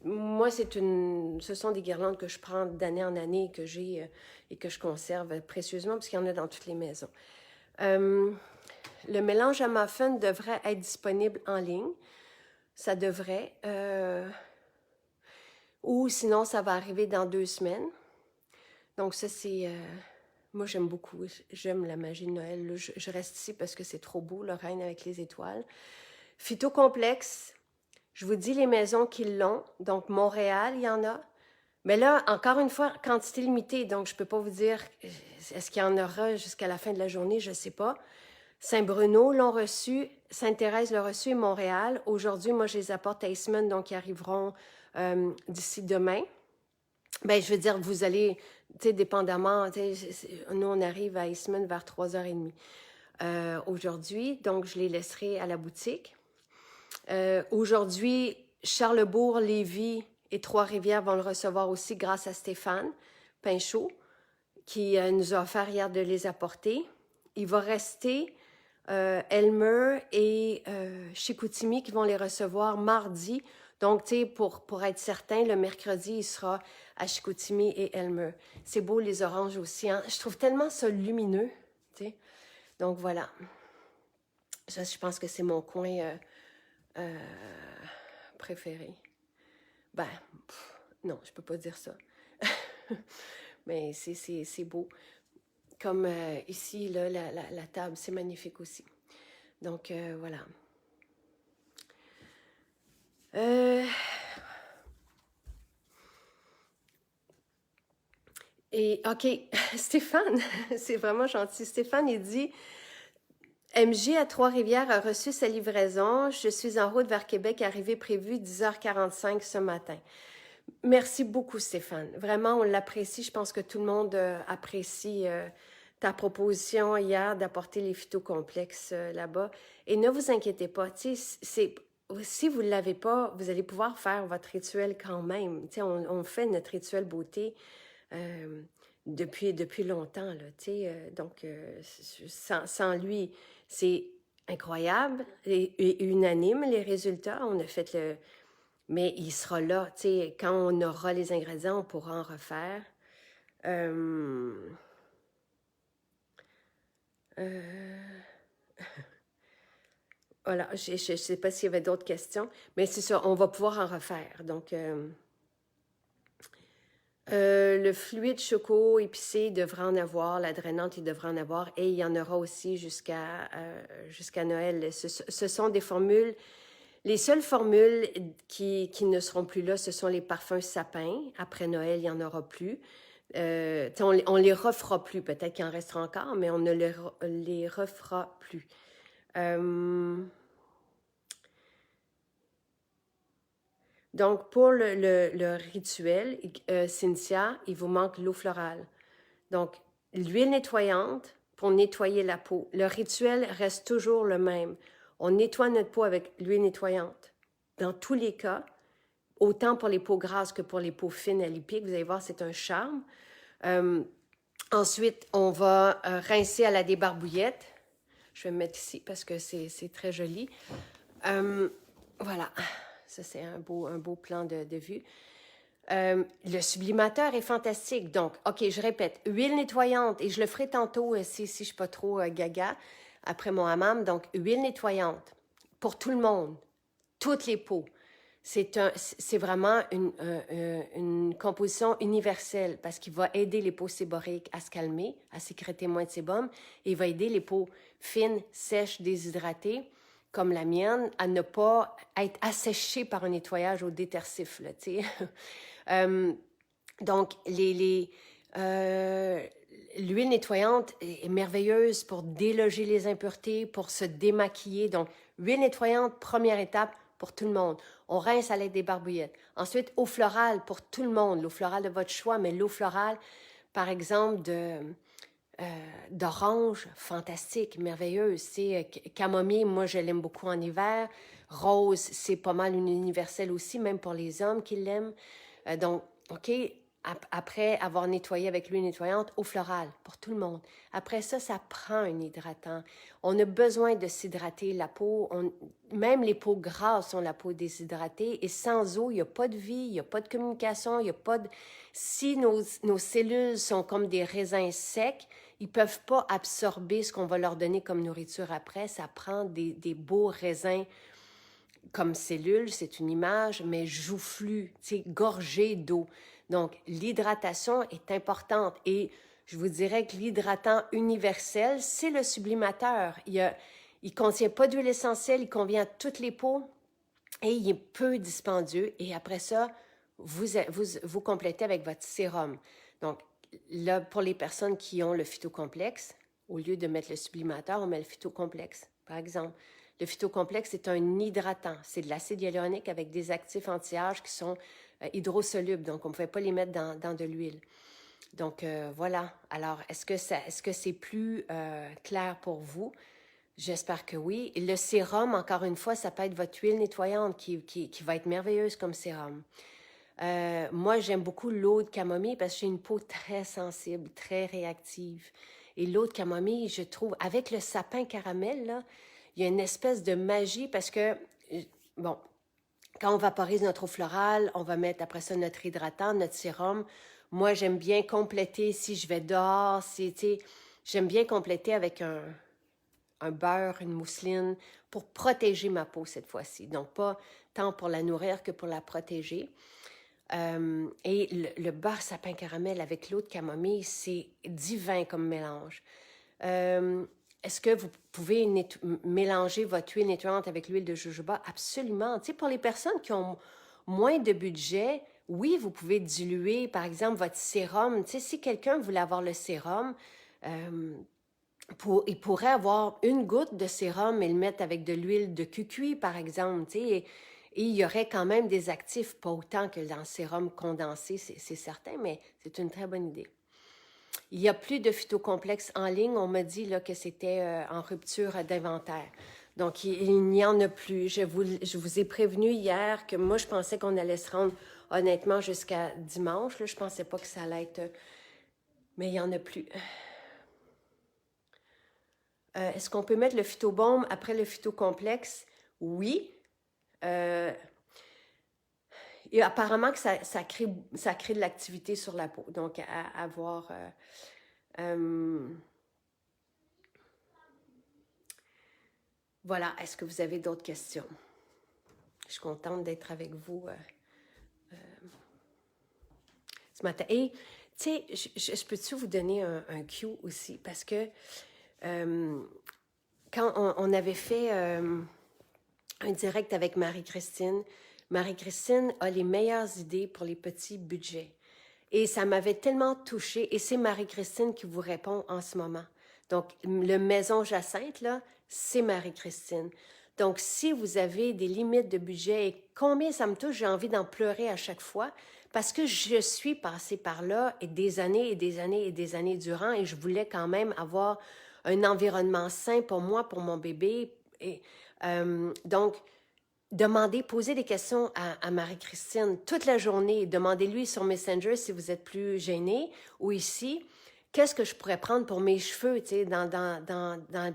moi, ce sont des guirlandes que je prends d'année en année que j'ai et que je conserve précieusement, parce qu'il y en a dans toutes les maisons. Le mélange à muffin devrait être disponible en ligne. Ça devrait. Ou sinon, ça va arriver dans 2 semaines. Donc ça, c'est... moi, j'aime beaucoup. J'aime la magie de Noël. Là, je reste ici parce que c'est trop beau, le Reine avec les étoiles. Phytocomplexe, je vous dis les maisons qui l'ont. Donc, Montréal, il y en a. Mais là, encore une fois, quantité limitée. Donc, je ne peux pas vous dire, est-ce qu'il y en aura jusqu'à la fin de la journée? Je ne sais pas. Saint-Bruno l'ont reçu, Sainte-Thérèse l'a reçu et Montréal. Aujourd'hui, moi, je les apporte à Eastman, donc ils arriveront d'ici demain. Bien, je veux dire, vous allez, tu sais, dépendamment, nous, on arrive à Eastman vers 3h30 aujourd'hui, donc je les laisserai à la boutique. Aujourd'hui, Charlesbourg, Lévis et Trois-Rivières vont le recevoir aussi grâce à Stéphane Pinchot, qui nous a offert hier de les apporter. Il va rester Elmer et Chicoutimi qui vont les recevoir mardi. Donc, tu sais, pour être certain, le mercredi, il sera à Chicoutimi et Elmer. C'est beau, les oranges aussi. Hein? Je trouve tellement ça lumineux, tu sais. Donc, voilà. Ça, je pense que c'est mon coin préféré. Ben, non, je peux pas dire ça. Mais c'est beau. Comme ici, là, la table, c'est magnifique aussi. Donc, voilà. Et, OK, Stéphane, c'est vraiment gentil. Stéphane, il dit, MJ à Trois-Rivières a reçu sa livraison. Je suis en route vers Québec, arrivée prévue 10h45 ce matin. Merci beaucoup, Stéphane. Vraiment, on l'apprécie. Je pense que tout le monde apprécie ta proposition hier d'apporter les phytocomplexes là-bas. Et ne vous inquiétez pas, tu sais, si vous ne l'avez pas, vous allez pouvoir faire votre rituel quand même. Tu sais, on fait notre rituel beauté euh, depuis longtemps, là, tu sais. Donc, sans lui, c'est incroyable et unanime, les résultats. On a fait le... Mais il sera là, tu sais. Quand on aura les ingrédients, on pourra en refaire. Euh, euh, voilà, je ne sais pas s'il y avait d'autres questions, mais c'est ça, on va pouvoir en refaire. Donc, le fluide choco épicé devrait en avoir, la drainante, il devrait en avoir, et il y en aura aussi jusqu'à Noël. Ce sont des formules, les seules formules qui ne seront plus là, ce sont les parfums sapin. Après Noël, il n'y en aura plus. On les refera plus, peut-être qu'il en restera encore, mais on ne les refera plus. Donc, pour le rituel, Cynthia, il vous manque l'eau florale. Donc, l'huile nettoyante pour nettoyer la peau. Le rituel reste toujours le même. On nettoie notre peau avec l'huile nettoyante. Dans tous les cas, autant pour les peaux grasses que pour les peaux fines à lipiques, vous allez voir, c'est un charme. Ensuite, on va rincer à la débarbouillette. Je vais me mettre ici parce que c'est très joli. Voilà, ça c'est un beau plan de vue. Le sublimateur est fantastique. Donc, OK, je répète, huile nettoyante, et je le ferai tantôt si je ne suis pas trop gaga après mon hammam. Donc, huile nettoyante pour tout le monde, toutes les peaux. C'est vraiment une composition universelle parce qu'il va aider les peaux séboriques à se calmer, à sécréter moins de sébum, et il va aider les peaux fines, sèches, déshydratées, comme la mienne, à ne pas être asséchées par un nettoyage au détersif, là, tu sais. Donc, l'huile nettoyante est merveilleuse pour déloger les impuretés, pour se démaquiller. Donc, huile nettoyante, première étape pour tout le monde. On rince à l'aide des barbouillettes. Ensuite, eau florale pour tout le monde. L'eau florale de votre choix, mais l'eau florale, par exemple, d'orange, fantastique, merveilleuse. C'est camomille, moi je l'aime beaucoup en hiver. Rose, c'est pas mal une universelle aussi, même pour les hommes qui l'aiment. Donc, OK, après avoir nettoyé avec l'huile nettoyante, eau florale pour tout le monde. Après ça, ça prend un hydratant. On a besoin de s'hydrater la peau. Même les peaux grasses ont la peau déshydratée. Et sans eau, il n'y a pas de vie, il n'y a pas de communication, il n'y a pas de... Si nos cellules sont comme des raisins secs, ils ne peuvent pas absorber ce qu'on va leur donner comme nourriture après. Ça prend des beaux raisins comme cellules, c'est une image, mais joufflu, gorgé d'eau. Donc, l'hydratation est importante et je vous dirais que l'hydratant universel, c'est le sublimateur. Il contient pas d'huile essentielle, il convient à toutes les peaux et il est peu dispendieux. Et après ça, vous complétez avec votre sérum. Donc, là, pour les personnes qui ont le phytocomplexe, au lieu de mettre le sublimateur, on met le phytocomplexe, par exemple. Le phytocomplexe est un hydratant. C'est de l'acide hyaluronique avec des actifs anti-âge qui sont hydrosolubles. Donc, on ne pouvait pas les mettre dans de l'huile. Donc, voilà. Alors, est-ce que c'est plus clair pour vous? J'espère que oui. Et le sérum, encore une fois, ça peut être votre huile nettoyante qui va être merveilleuse comme sérum. Moi, j'aime beaucoup l'eau de camomille parce que j'ai une peau très sensible, très réactive. Et l'eau de camomille, je trouve, avec le sapin caramel, là, il y a une espèce de magie parce que, bon, quand on vaporise notre eau florale, on va mettre après ça notre hydratant, notre sérum. Moi, j'aime bien compléter si je vais dehors, j'aime bien compléter avec un beurre, une mousseline pour protéger ma peau cette fois-ci. Donc, pas tant pour la nourrir que pour la protéger. Et le beurre sapin caramel avec l'eau de camomille, c'est divin comme mélange. Est-ce que vous pouvez mélanger votre huile nettoyante avec l'huile de jojoba? Absolument. Tu sais, pour les personnes qui ont moins de budget, oui, vous pouvez diluer, par exemple, votre sérum. Tu sais, si quelqu'un voulait avoir le sérum, il pourrait avoir une goutte de sérum et le mettre avec de l'huile de cucuy, par exemple, tu sais, et il y aurait quand même des actifs, pas autant que dans le sérum condensé, c'est certain, mais c'est une très bonne idée. Il n'y a plus de phytocomplexe en ligne. On m'a dit là, que c'était en rupture d'inventaire. Donc, il n'y en a plus. Je vous ai prévenu hier que moi, je pensais qu'on allait se rendre honnêtement jusqu'à dimanche. Là, je pensais pas que ça allait être... mais il n'y en a plus. Est-ce qu'on peut mettre le phytobaume après le phytocomplexe? Oui. Et apparemment que ça crée de l'activité sur la peau. Donc, à voir... voilà. Est-ce que vous avez d'autres questions? Je suis contente d'être avec vous ce matin. Et, tu sais, je peux-tu vous donner un cue aussi? Parce que quand on avait fait un direct avec Marie-Christine a les meilleures idées pour les petits budgets. Et ça m'avait tellement touchée. Et c'est Marie-Christine qui vous répond en ce moment. Donc, le Maison Jacinthe, là, c'est Marie-Christine. Donc, si vous avez des limites de budget et combien ça me touche, j'ai envie d'en pleurer à chaque fois parce que je suis passée par là et des années et des années et des années durant et je voulais quand même avoir un environnement sain pour moi, pour mon bébé. Et, donc, demandez, posez des questions à Marie-Christine toute la journée. Demandez-lui sur Messenger si vous êtes plus gêné ou ici. Qu'est-ce que je pourrais prendre pour mes cheveux, tu sais, dans un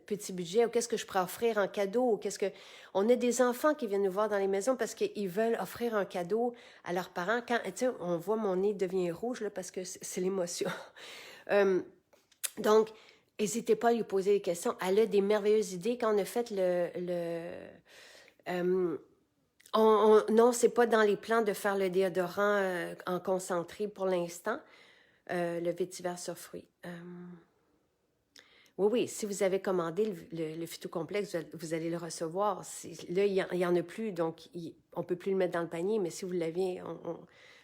petit budget, ou qu'est-ce que je pourrais offrir en cadeau, ou qu'est-ce que... On a des enfants qui viennent nous voir dans les maisons parce qu'ils veulent offrir un cadeau à leurs parents. Quand, tu sais, on voit mon nez devient rouge, là, parce que c'est l'émotion. Donc, n'hésitez pas à lui poser des questions. Elle a des merveilleuses idées. Quand on a fait non, c'est pas dans les plans de faire le déodorant en concentré pour l'instant. Le vétiver sur fruits. Oui, si vous avez commandé le phytocomplexe, vous allez le recevoir. Là, il n'y en a plus, donc on ne peut plus le mettre dans le panier, mais si vous l'aviez,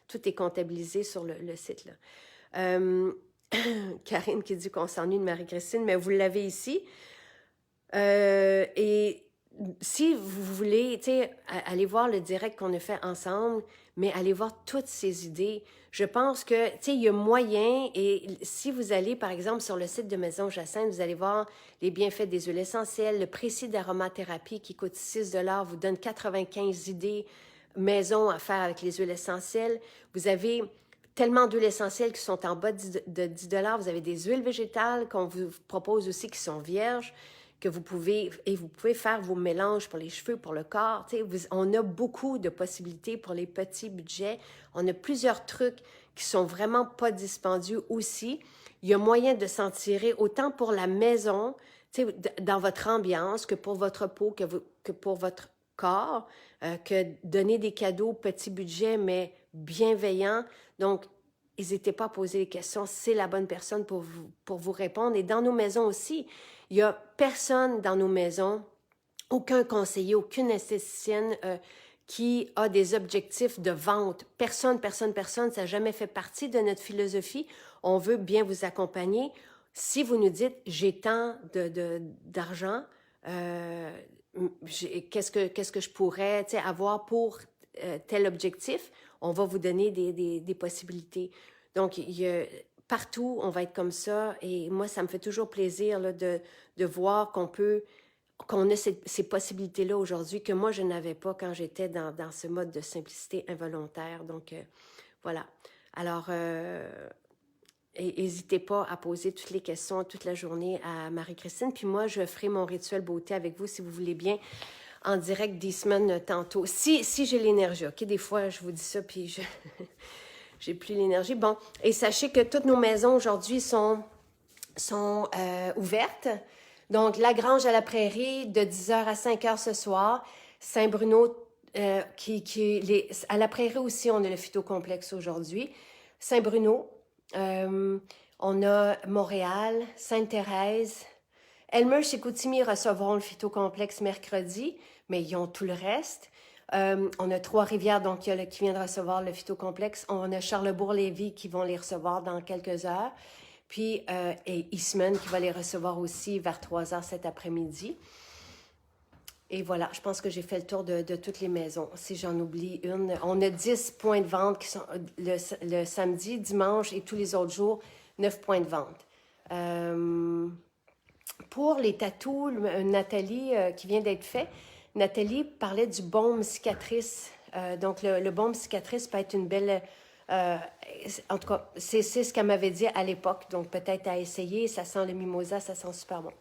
tout est comptabilisé sur le site. Là. Karine qui dit qu'on s'ennuie de Marie-Christine, mais vous l'avez ici. Et si vous voulez, tu sais, aller voir le direct qu'on a fait ensemble, mais allez voir toutes ces idées. Je pense que, tu sais, il y a moyen, et si vous allez, par exemple, sur le site de Maison Jacinthe, vous allez voir les bienfaits des huiles essentielles, le précis d'aromathérapie qui coûte 6 $ vous donne 95 idées maison à faire avec les huiles essentielles. Vous avez tellement d'huiles essentielles qui sont en bas de 10 $. Vous avez des huiles végétales qu'on vous propose aussi qui sont vierges, que vous pouvez faire vos mélanges pour les cheveux, pour le corps. On a beaucoup de possibilités pour les petits budgets. On a plusieurs trucs qui sont vraiment pas dispendieux aussi. Il y a moyen de s'en tirer autant pour la maison, dans votre ambiance, que pour votre peau, que pour votre corps, que donner des cadeaux petit budget, mais bienveillants. Donc, n'hésitez pas à poser des questions. C'est la bonne personne pour vous répondre. Et dans nos maisons aussi, il n'y a personne dans nos maisons, aucun conseiller, aucune esthéticienne qui a des objectifs de vente. Personne, ça n'a jamais fait partie de notre philosophie. On veut bien vous accompagner. Si vous nous dites, j'ai tant d'argent, qu'est-ce que je pourrais avoir pour tel objectif, on va vous donner des possibilités. Donc, partout, on va être comme ça. Et moi, ça me fait toujours plaisir là, de voir qu'on a ces possibilités-là aujourd'hui que moi, je n'avais pas quand j'étais dans ce mode de simplicité involontaire. Donc, voilà. Alors, n'hésitez pas à poser toutes les questions toute la journée à Marie-Christine. Puis moi, je ferai mon rituel beauté avec vous, si vous voulez bien, en direct 10 semaines tantôt. Si j'ai l'énergie, OK? Des fois, je vous dis ça, puis j'ai plus l'énergie. Bon, et sachez que toutes nos maisons aujourd'hui sont ouvertes. Donc, La Grange à la Prairie, de 10h à 5h ce soir. Saint-Bruno, à la Prairie aussi, on a le phytocomplexe aujourd'hui. Saint-Bruno, on a Montréal, Sainte-Thérèse. Elmer chez Chicoutimi recevront le phytocomplexe mercredi, mais ils ont tout le reste. On a Trois-Rivières, donc qui vient de recevoir le phytocomplexe. On a Charlebourg-Lévis qui vont les recevoir dans quelques heures. Puis, et Eastman qui va les recevoir aussi vers 3h cet après-midi. Et voilà, je pense que j'ai fait le tour de toutes les maisons. Si j'en oublie une, on a 10 points de vente qui sont le samedi, dimanche et tous les autres jours, 9 points de vente. Pour les tatous, Nathalie, qui vient d'être fait, Nathalie parlait du baume cicatrice. Donc, le baume cicatrice peut être une belle... euh, en tout cas, c'est ce qu'elle m'avait dit à l'époque. Donc, peut-être à essayer. Ça sent le mimosa, ça sent super bon.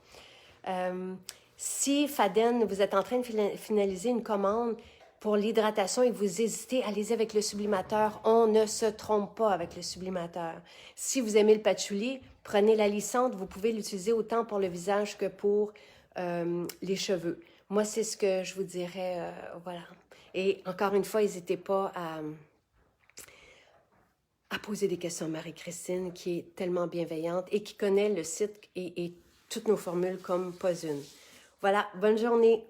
Si, Faden, vous êtes en train de finaliser une commande pour l'hydratation et que vous hésitez, allez-y avec le sublimateur. On ne se trompe pas avec le sublimateur. Si vous aimez le patchouli, prenez la lissante. Vous pouvez l'utiliser autant pour le visage que pour les cheveux. Moi, c'est ce que je vous dirais. Voilà. Et encore une fois, n'hésitez pas à poser des questions à Marie-Christine, qui est tellement bienveillante et qui connaît le site et toutes nos formules comme pas une. Voilà, bonne journée.